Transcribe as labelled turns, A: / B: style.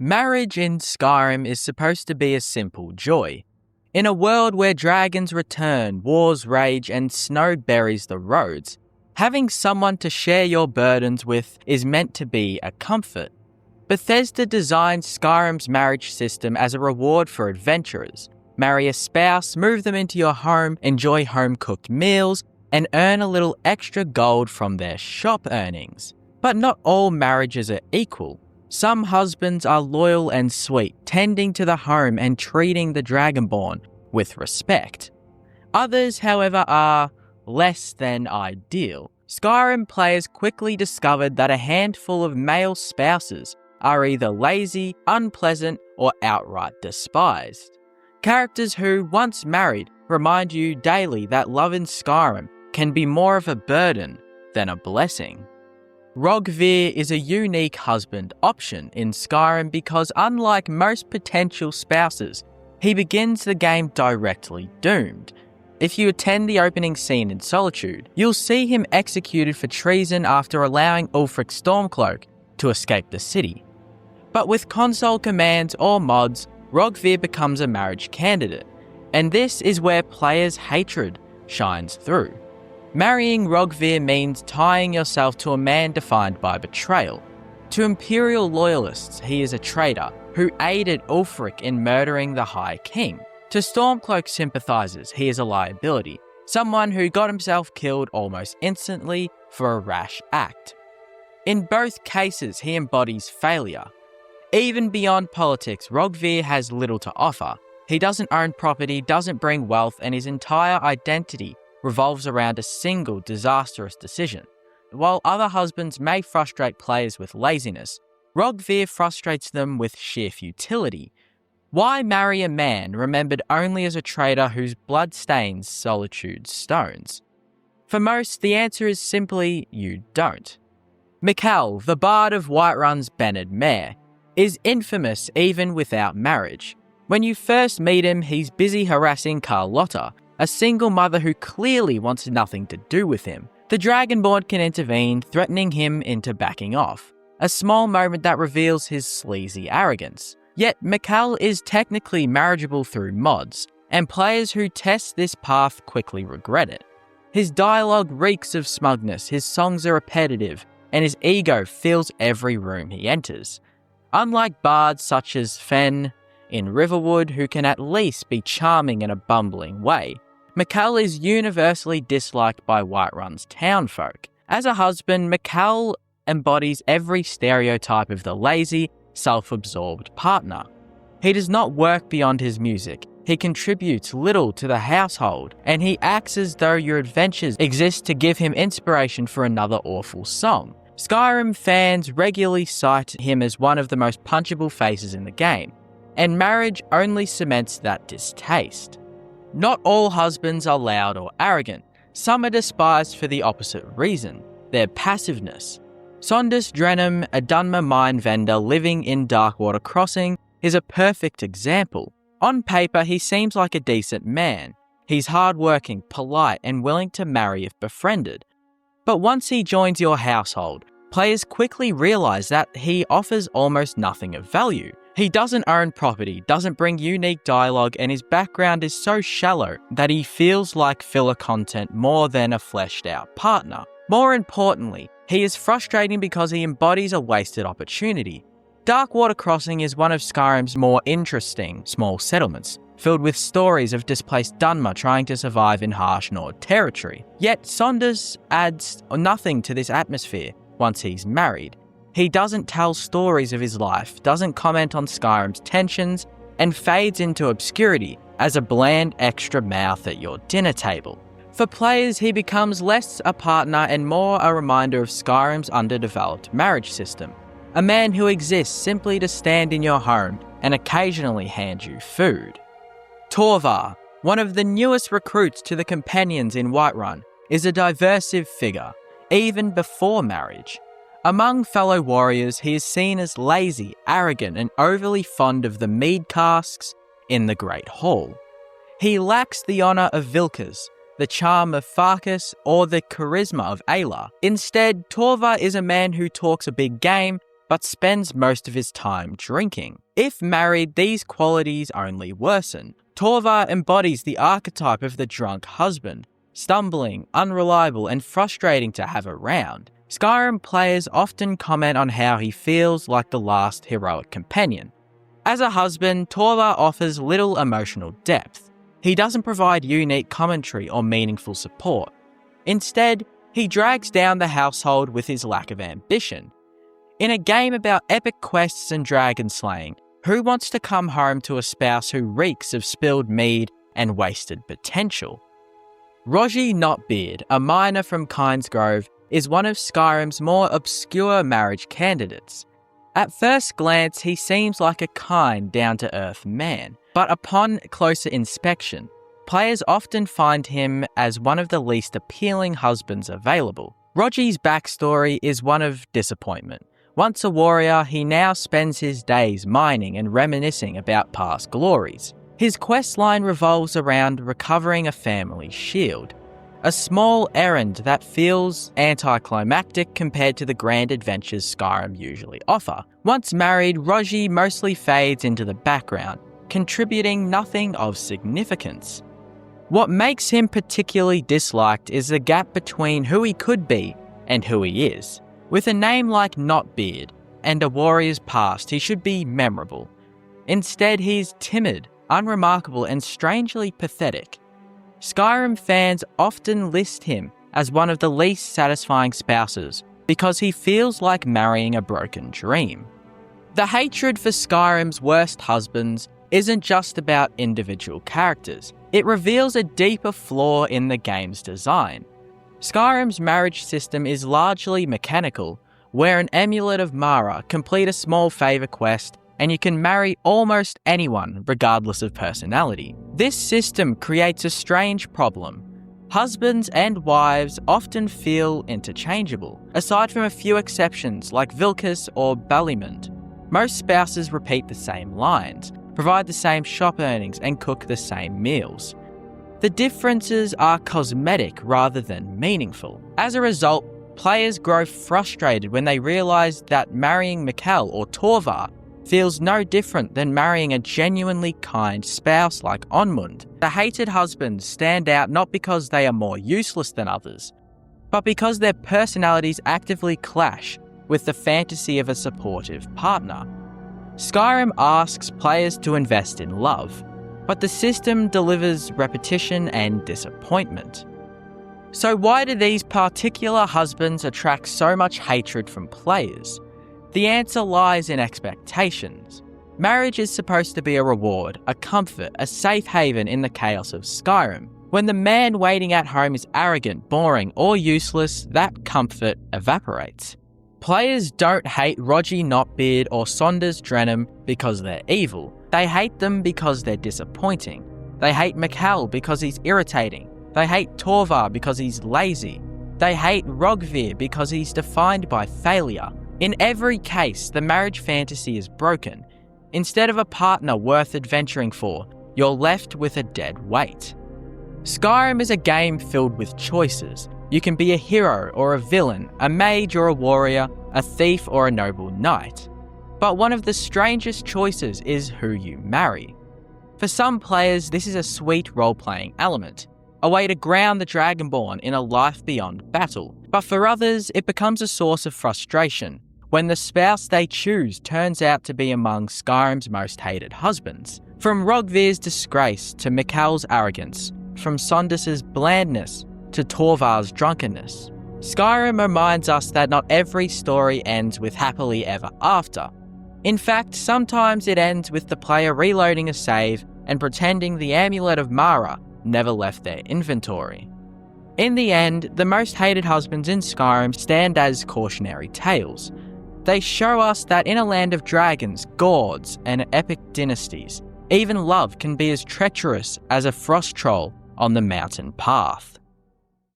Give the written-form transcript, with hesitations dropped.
A: Marriage in Skyrim is supposed to be a simple joy. In a world where dragons return, wars rage, and snow buries the roads, having someone to share your burdens with is meant to be a comfort. Bethesda designed Skyrim's marriage system as a reward for adventurers. Marry a spouse, move them into your home, enjoy home-cooked meals, and earn a little extra gold from their shop earnings. But not all marriages are equal. Some husbands are loyal and sweet, tending to the home and treating the Dragonborn with respect. Others, however, are less than ideal. Skyrim players quickly discovered that a handful of male spouses are either lazy, unpleasant, or outright despised. Characters who, once married, remind you daily that love in Skyrim can be more of a burden than a blessing. Rogvir is a unique husband option in Skyrim because, unlike most potential spouses, he begins the game directly doomed. If you attend the opening scene in Solitude, you'll see him executed for treason after allowing Ulfric Stormcloak to escape the city. But with console commands or mods, Rogvir becomes a marriage candidate, and this is where players' hatred shines through. Marrying Rogvir means tying yourself to a man defined by betrayal. To Imperial loyalists, he is a traitor who aided Ulfric in murdering the High King. To Stormcloak sympathizers, he is a liability, someone who got himself killed almost instantly for a rash act. In both cases, he embodies failure. Even beyond politics, Rogvir has little to offer. He doesn't own property, doesn't bring wealth, and his entire identity revolves around a single disastrous decision. While other husbands may frustrate players with laziness, Rogvir frustrates them with sheer futility. Why marry a man remembered only as a traitor whose blood stains Solitude's stones? For most, the answer is simply you don't. Mikkel, the bard of Whiterun's Bennett Mare, is infamous even without marriage. When you first meet him, he's busy harassing Carlotta, a single mother who clearly wants nothing to do with him. The Dragonborn can intervene, threatening him into backing off, a small moment that reveals his sleazy arrogance. Yet Mikkel is technically marriageable through mods, and players who test this path quickly regret it. His dialogue reeks of smugness, his songs are repetitive, and his ego fills every room he enters. Unlike bards such as Fen in Riverwood, who can at least be charming in a bumbling way, Mikkel is universally disliked by Whiterun's townfolk. As a husband, Mikkel embodies every stereotype of the lazy, self-absorbed partner. He does not work beyond his music, he contributes little to the household, and he acts as though your adventures exist to give him inspiration for another awful song. Skyrim fans regularly cite him as one of the most punchable faces in the game, and marriage only cements that distaste. Not all husbands are loud or arrogant. Some are despised for the opposite reason, their passiveness. Sondus Drenham, a Dunmer mine vendor living in Darkwater Crossing, is a perfect example. On paper, he seems like a decent man. He's hardworking, polite, and willing to marry if befriended. But once he joins your household, players quickly realise that he offers almost nothing of value. He doesn't own property, doesn't bring unique dialogue, and his background is so shallow that he feels like filler content more than a fleshed out partner. More importantly, he is frustrating because he embodies a wasted opportunity. Darkwater Crossing is one of Skyrim's more interesting small settlements, filled with stories of displaced Dunmer trying to survive in harsh Nord territory. Yet Sondus adds nothing to this atmosphere once he's married. He doesn't tell stories of his life, doesn't comment on Skyrim's tensions, and fades into obscurity as a bland extra mouth at your dinner table. For players, he becomes less a partner and more a reminder of Skyrim's underdeveloped marriage system. A man who exists simply to stand in your home and occasionally hand you food. Torvar, one of the newest recruits to the companions in Whiterun, is a diversive figure, even before marriage. Among fellow warriors, he is seen as lazy, arrogant, and overly fond of the mead casks in the Great Hall. He lacks the honour of Vilkas, the charm of Farkas, or the charisma of Ayla. Instead, Torvar is a man who talks a big game, but spends most of his time drinking. If married, these qualities only worsen. Torvar embodies the archetype of the drunk husband, stumbling, unreliable, and frustrating to have around. Skyrim players often comment on how he feels like the last heroic companion. As a husband, Torvar offers little emotional depth. He doesn't provide unique commentary or meaningful support. Instead, he drags down the household with his lack of ambition. In a game about epic quests and dragon slaying, who wants to come home to a spouse who reeks of spilled mead and wasted potential? Rogi Notbeard, a miner from Kynesgrove, is one of Skyrim's more obscure marriage candidates. At first glance, he seems like a kind, down-to-earth man, but upon closer inspection, players often find him as one of the least appealing husbands available. Rogi's backstory is one of disappointment. Once a warrior, he now spends his days mining and reminiscing about past glories. His questline revolves around recovering a family shield, a small errand that feels anticlimactic compared to the grand adventures Skyrim usually offer. Once married, Rogi mostly fades into the background, contributing nothing of significance. What makes him particularly disliked is the gap between who he could be and who he is. With a name like Notbeard and a warrior's past, he should be memorable. Instead, he's timid, unremarkable, and strangely pathetic. Skyrim fans often list him as one of the least satisfying spouses because he feels like marrying a broken dream. The hatred for Skyrim's worst husbands isn't just about individual characters. It reveals a deeper flaw in the game's design. Skyrim's marriage system is largely mechanical, where an amulet of Mara complete a small favour quest and you can marry almost anyone regardless of personality. This system creates a strange problem. Husbands and wives often feel interchangeable, aside from a few exceptions like Vilkas or Balimund. Most spouses repeat the same lines, provide the same shop earnings, and cook the same meals. The differences are cosmetic rather than meaningful. As a result, players grow frustrated when they realise that marrying Mikkel or Torvar feels no different than marrying a genuinely kind spouse like Onmund. The hated husbands stand out not because they are more useless than others, but because their personalities actively clash with the fantasy of a supportive partner. Skyrim asks players to invest in love, but the system delivers repetition and disappointment. So why do these particular husbands attract so much hatred from players? The answer lies in expectations. Marriage is supposed to be a reward, a comfort, a safe haven in the chaos of Skyrim. When the man waiting at home is arrogant, boring, or useless, that comfort evaporates. Players don't hate Rogi Notbeard or Saunders Drenham because they're evil. They hate them because they're disappointing. They hate Mikkel because he's irritating. They hate Torvar because he's lazy. They hate Rogvir because he's defined by failure. In every case, the marriage fantasy is broken. Instead of a partner worth adventuring for, you're left with a dead weight. Skyrim is a game filled with choices. You can be a hero or a villain, a mage or a warrior, a thief or a noble knight. But one of the strangest choices is who you marry. For some players, this is a sweet role-playing element, a way to ground the Dragonborn in a life beyond battle. But for others, it becomes a source of frustration when the spouse they choose turns out to be among Skyrim's most hated husbands. From Rogvir's disgrace to Mikkel's arrogance, from Saunders' blandness to Torvar's drunkenness, Skyrim reminds us that not every story ends with happily ever after. In fact, sometimes it ends with the player reloading a save and pretending the Amulet of Mara never left their inventory. In the end, the most hated husbands in Skyrim stand as cautionary tales. They show us that in a land of dragons, gods, and epic dynasties, even love can be as treacherous as a frost troll on the mountain path.